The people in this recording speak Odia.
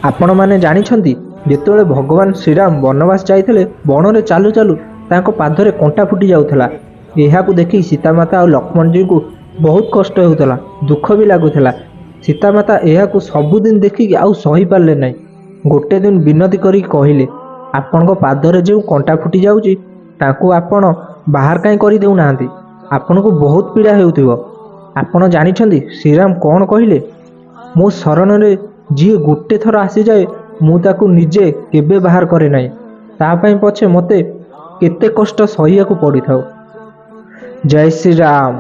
ଆପଣମାନେ ଜାଣିଛନ୍ତି ଯେତେବେଳେ ଭଗବାନ ଶ୍ରୀରାମ ବନବାସ ଯାଇଥିଲେ ବଣରେ ଚାଲୁ ଚାଲୁ ତାଙ୍କ ପାଦରେ କଣ୍ଟା ଫୁଟି ଯାଉଥିଲା। ଏହାକୁ ଦେଖି ସୀତାମାତା ଆଉ ଲକ୍ଷ୍ମଣଜୀଙ୍କୁ ବହୁତ କଷ୍ଟ ହେଉଥିଲା, ଦୁଃଖ ବି ଲାଗୁଥିଲା। ସୀତାମାତା ଏହାକୁ ସବୁଦିନ ଦେଖିକି ଆଉ ସହିପାରିଲେ ନାହିଁ। ଗୋଟେ ଦିନ ବିନତି କରିକି କହିଲେ, ଆପଣଙ୍କ ପାଦରେ ଯେଉଁ କଣ୍ଟା ଫୁଟି ଯାଉଛି ତାକୁ ଆପଣ ବାହାର କାହିଁ କରିଦେଉନାହାନ୍ତି? ଆପଣଙ୍କୁ ବହୁତ ପୀଡ଼ା ହେଉଥିବ। ଆପଣ ଜାଣିଛନ୍ତି ଶ୍ରୀରାମ କ'ଣ କହିଲେ? ମୋ ଶରଣରେ ଯିଏ ଗୋଟେ ଥର ଆସିଯାଏ ମୁଁ ତାକୁ ନିଜେ କେବେ ବାହାର କରେ ନାହିଁ, ତା ପାଇଁ ପଛେ ମୋତେ କେତେ କଷ୍ଟ ସହିବାକୁ ପଡ଼ିଥାଉ। ଜୟ ଶ୍ରୀରାମ।